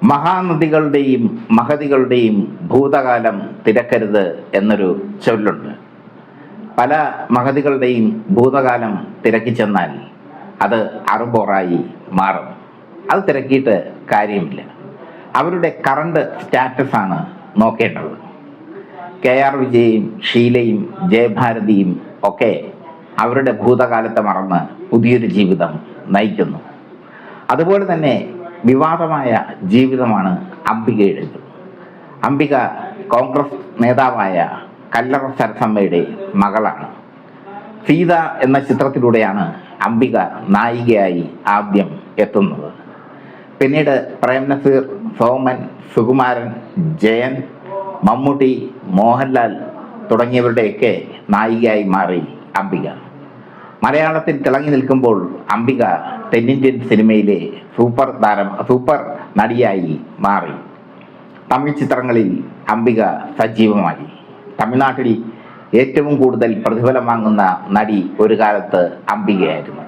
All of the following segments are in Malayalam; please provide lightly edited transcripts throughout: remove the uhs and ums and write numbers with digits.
മഹാനദികളുടെയും മഹതികളുടെയും ഭൂതകാലം തിരക്കരുത് എന്നൊരു ചൊല്ലുണ്ട്. പല മഹതികളുടെയും ഭൂതകാലം തിരക്കി ചെന്നാൽ അത് അറുബോറായി മാറും. അത് തിരക്കിയിട്ട് കാര്യമില്ല. അവരുടെ കറണ്ട് സ്റ്റാറ്റസാണ് നോക്കേണ്ടത്. KR വിജയയും ഷീലയും ജയഭാരതിയും ഒക്കെ അവരുടെ ഭൂതകാലത്തെ മറന്ന് പുതിയൊരു ജീവിതം നയിക്കുന്നു. അതുപോലെ തന്നെ വിവാദമായ ജീവിതമാണ് അംബികയുടേത്. അംബിക കോൺഗ്രസ് നേതാവായ കല്ലറ സരസമ്മയുടെ മകളാണ്. സീത എന്ന ചിത്രത്തിലൂടെയാണ് അംബിക നായികയായി ആദ്യം എത്തുന്നത്. പിന്നീട് പ്രേം നസീർ, സോമൻ, സുകുമാരൻ, ജയൻ, മമ്മൂട്ടി, മോഹൻലാൽ തുടങ്ങിയവരുടെയൊക്കെ നായികയായി മാറി അംബിക. മലയാളത്തിൽ തിളങ്ങി നിൽക്കുമ്പോൾ അംബിക തെന്നിന്ത്യൻ സിനിമയിലെ സൂപ്പർ നടിയായി മാറി. തമിഴ് ചിത്രങ്ങളിൽ അംബിക സജീവമായി. തമിഴ്നാട്ടിൽ ഏറ്റവും കൂടുതൽ പ്രതിഫലം വാങ്ങുന്ന നടി ഒരു കാലത്ത് അംബികയായിരുന്നു.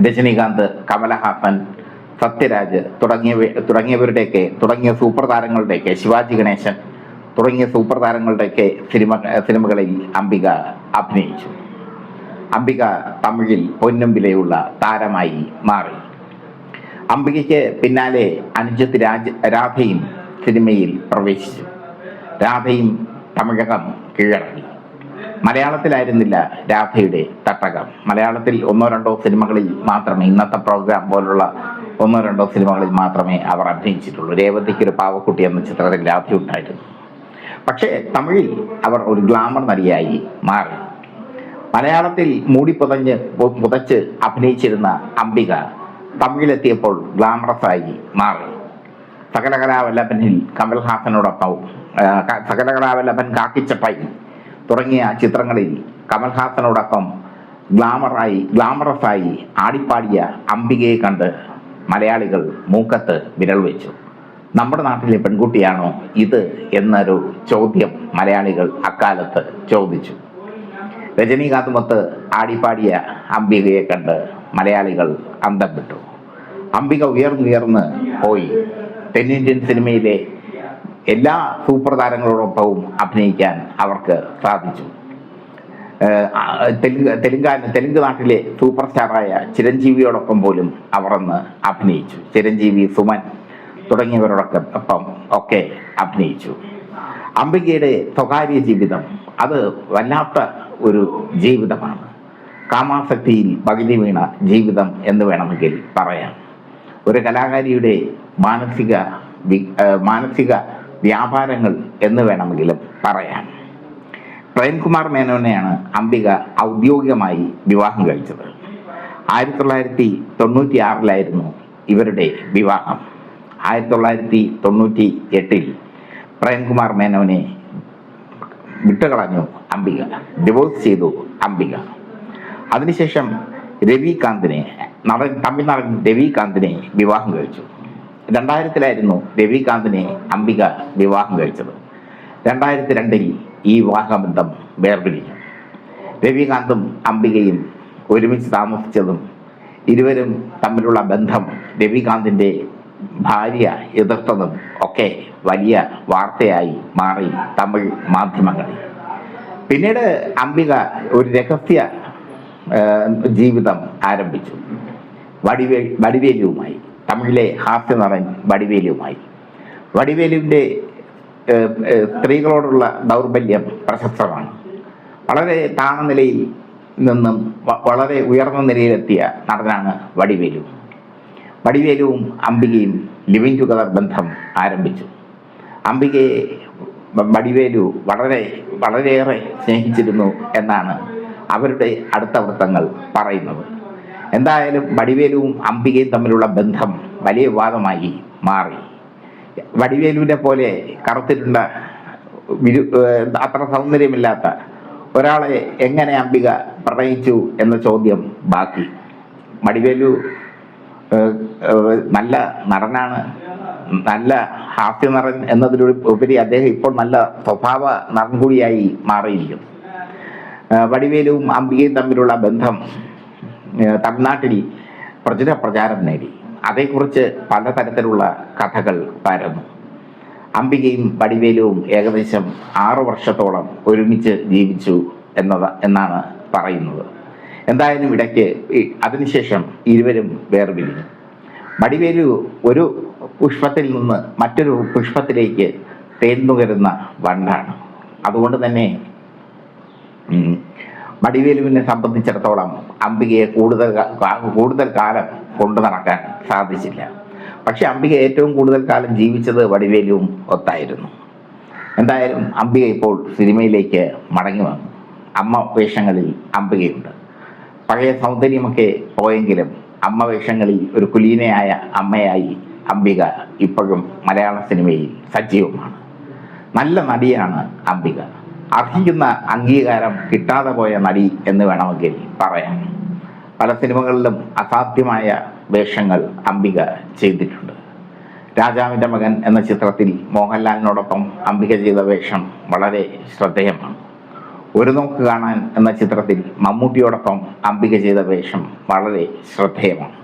രജനീകാന്ത്, കമലഹാസൻ, സത്യരാജ് തുടങ്ങിയ സൂപ്പർ താരങ്ങളുടെയൊക്കെ, ശിവാജി ഗണേശൻ തുടങ്ങിയ സൂപ്പർ താരങ്ങളുടെയൊക്കെ സിനിമകളിൽ അംബിക അഭിനയിച്ചു. അംബിക തമിഴിൽ പൊന്നും വിലയുള്ള താരമായി മാറി. അംബികയ്ക്ക് പിന്നാലെ അനുജത്ത് രാധയും സിനിമയിൽ പ്രവേശിച്ചു. രാധയും തമിഴകം കീഴടക്കി. മലയാളത്തിലായിരുന്നില്ല രാധയുടെ തട്ടകം. മലയാളത്തിൽ ഒന്നോ രണ്ടോ സിനിമകളിൽ മാത്രമേ, ഇന്നത്തെ പ്രോഗ്രാം പോലുള്ള ഒന്നോ രണ്ടോ സിനിമകളിൽ മാത്രമേ അവർ അഭിനയിച്ചിട്ടുള്ളൂ. രേവതിക്കൊരു പാവക്കുട്ടി എന്ന ചിത്രത്തിൽ രാധയുണ്ടായിരുന്നു. പക്ഷേ തമിഴിൽ അവർ ഒരു ഗ്ലാമർ നടിയായി മാറി. മലയാളത്തിൽ പുതച്ച് അഭിനയിച്ചിരുന്ന അംബിക തമിഴിലെത്തിയപ്പോൾ ഗ്ലാമറസായി മാറി. സകലകലാവല്ലഭനിൽ കമൽഹാസനോടൊപ്പം സകലകലാവല്ലഭൻ, കാക്കിച്ചട്ടായി തുടങ്ങിയ ചിത്രങ്ങളിൽ കമൽഹാസനോടൊപ്പം ഗ്ലാമറസായി ആടിപ്പാടിയ അംബികയെ കണ്ട് മലയാളികൾ മൂക്കത്ത് വിരൽ വെച്ചു. നമ്മുടെ നാട്ടിലെ പെൺകുട്ടിയാണോ ഇത് എന്നൊരു ചോദ്യം മലയാളികൾ അക്കാലത്ത് ചോദിച്ചു. രജനീകാന്തുമൊത്ത് ആടിപ്പാടിയ അംബികയെ കണ്ട് മലയാളികൾ അന്തം വിട്ടു. അംബിക ഉയർന്നുയർന്ന് പോയി. തെന്നിന്ത്യൻ സിനിമയിലെ എല്ലാ സൂപ്പർ താരങ്ങളോടൊപ്പവും അഭിനയിക്കാൻ അവർക്ക് സാധിച്ചു. തെലുങ്ക് നാട്ടിലെ സൂപ്പർ സ്റ്റാറായ ചിരഞ്ജീവിയോടൊപ്പം പോലും അവർ അന്ന് അഭിനയിച്ചു. ചിരഞ്ജീവി, സുമൻ തുടങ്ങിയവരോടൊപ്പം ഒക്കെ അഭിനയിച്ചു. അംബികയുടെ സ്വകാര്യ ജീവിതം അത് വല്ലാത്ത ഒരു ജീവിതമാണ്. കാമാസക്തിയിൽ പകുതി വീണ ജീവിതം എന്ന് വേണമെങ്കിൽ പറയാം. ഒരു കലാകാരിയുടെ മാനസിക വ്യാപാരങ്ങൾ എന്ന് വേണമെങ്കിലും പറയാം. പ്രേംകുമാർ മേനോനെയാണ് അംബിക ഔദ്യോഗികമായി വിവാഹം കഴിച്ചത്. 1996 ഇവരുടെ വിവാഹം. 1998 പ്രേംകുമാർ മേനോനെ വിട്ടുകളഞ്ഞു അംബിക, ഡിവോഴ്സ് ചെയ്തു അംബിക. അതിനുശേഷം തമിഴ് നടൻ രവികാന്തിനെ വിവാഹം കഴിച്ചു. 2000 രവികാന്തിനെ അംബിക വിവാഹം കഴിച്ചത്. 2002 ഈ വിവാഹബന്ധം വേർപിരിഞ്ഞു. രവികാന്തും അംബികയും ഒരുമിച്ച് താമസിച്ചതും ഇരുവരും തമ്മിലുള്ള ബന്ധം രവികാന്തിൻ്റെ ഭാര്യ എതിർത്തതും ഒക്കെ വലിയ വാർത്തയായി മാറി തമിഴ് മാധ്യമങ്ങളിൽ. പിന്നീട് അംബിക ഒരു രഹസ്യ ജീവിതം ആരംഭിച്ചു വടിവേലുവുമായി. തമിഴിലെ ഹാസ്യ നടൻ വടിവേലുവുമായി. വടിവേലുവിൻ്റെ സ്ത്രീകളോടുള്ള ദൗർബല്യം പ്രശസ്തമാണ്. വളരെ താഴ്ന്ന നിലയിൽ നിന്നും വളരെ ഉയർന്ന നിലയിലെത്തിയ നടനാണ് വടിവേലു. വടിവേലുവും അംബികയും ലിവിങ് ടുഗദർ ബന്ധം ആരംഭിച്ചു. അംബികയെ വടിവേലു വളരെയേറെ സ്നേഹിച്ചിരുന്നു എന്നാണ് അവരുടെ അടുത്ത വൃത്തങ്ങൾ പറയുന്നത്. എന്തായാലും വടിവേലുവും അംബികയും തമ്മിലുള്ള ബന്ധം വലിയ വിവാദമായി മാറി. വടിവേലുവിനെ പോലെ കറുത്തിട്ടുള്ള അത്ര സൗന്ദര്യമില്ലാത്ത ഒരാളെ എങ്ങനെ അംബിക പ്രണയിച്ചു എന്ന ചോദ്യം ബാക്കി. വടിവേലു നല്ല നടനാണ്, നല്ല ഹാസ്യ നടൻ എന്നതിലുപരി അദ്ദേഹം ഇപ്പോൾ നല്ല സ്വഭാവ നടൻ കൂടിയായി മാറിയിരിക്കുന്നു. വടിവേലുവും അംബികയും തമ്മിലുള്ള ബന്ധം തമിഴ്നാട്ടിൽ പ്രചാരം നേടി. അതേക്കുറിച്ച് പലതരത്തിലുള്ള കഥകൾ പരന്നു. അംബികയും വടിവേലുവും ഏകദേശം 6 വർഷത്തോളം ഒരുമിച്ച് ജീവിച്ചു എന്നാണ് പറയുന്നത്. എന്തായാലും ഇടയ്ക്ക് അതിനുശേഷം ഇരുവരും വേർപിരിഞ്ഞു. വടിവേലു ഒരു പുഷ്പത്തിൽ നിന്ന് മറ്റൊരു പുഷ്പത്തിലേക്ക് തേൻ നുകരുന്ന വണ്ടാണ്. അതുകൊണ്ട് തന്നെ വടിവേലുവിനെ സംബന്ധിച്ചിടത്തോളം അംബികയെ കൂടുതൽ കാലം കൊണ്ടു നടക്കാൻ സാധിച്ചില്ല. പക്ഷെ അംബിക ഏറ്റവും കൂടുതൽ കാലം ജീവിച്ചത് വടിവേലുവും ഒത്തായിരുന്നു. എന്തായാലും അംബിക ഇപ്പോൾ സിനിമയിലേക്ക് മടങ്ങി വന്നു. അമ്മ വേഷങ്ങളിൽ അംബികയുണ്ട്. പഴയ സൗന്ദര്യമൊക്കെ പോയെങ്കിലും അമ്മ വേഷങ്ങളിൽ ഒരു കുലീനയായ അമ്മയായി അംബിക ഇപ്പോഴും മലയാള സിനിമയിൽ സജീവമാണ്. നല്ല നടിയാണ് അംബിക. അർഹിക്കുന്ന അംഗീകാരം കിട്ടാതെ പോയ നടി എന്ന് വേണമെങ്കിൽ പറയാം. പല സിനിമകളിലും അസാധ്യമായ വേഷങ്ങൾ അംബിക ചെയ്തിട്ടുണ്ട്. രാജാവിൻ്റെ മകൻ എന്ന ചിത്രത്തിൽ മോഹൻലാലിനോടൊപ്പം അംബിക ചെയ്ത വേഷം വളരെ ശ്രദ്ധേയമാണ്. ഒരു നോക്ക് കാണാൻ എന്ന ചിത്രത്തിൽ മമ്മൂട്ടിയോടൊപ്പം അംബിക ചെയ്ത വേഷം വളരെ ശ്രദ്ധേയമാണ്.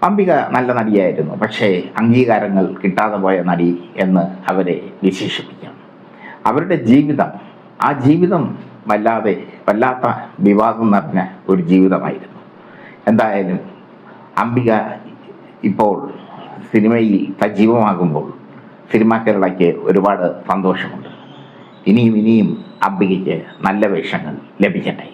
അംബിക നല്ല നടിയായിരുന്നു. പക്ഷേ അംഗീകാരങ്ങൾ കിട്ടാതെ പോയ നടി എന്ന് അവരെ വിശേഷിപ്പിക്കാം. അവരുടെ ജീവിതം, ആ ജീവിതം വല്ലാത്ത വിവാദം നിറഞ്ഞ ഒരു ജീവിതമായിരുന്നു. എന്തായാലും അംബിക ഇപ്പോൾ സിനിമയിൽ സജീവമാകുമ്പോൾ സിനിമാ കേരളയ്ക്ക് ഒരുപാട് സന്തോഷമുണ്ട്. ഇനിയും അംബികയ്ക്ക് നല്ല വേഷങ്ങൾ ലഭിക്കട്ടെ.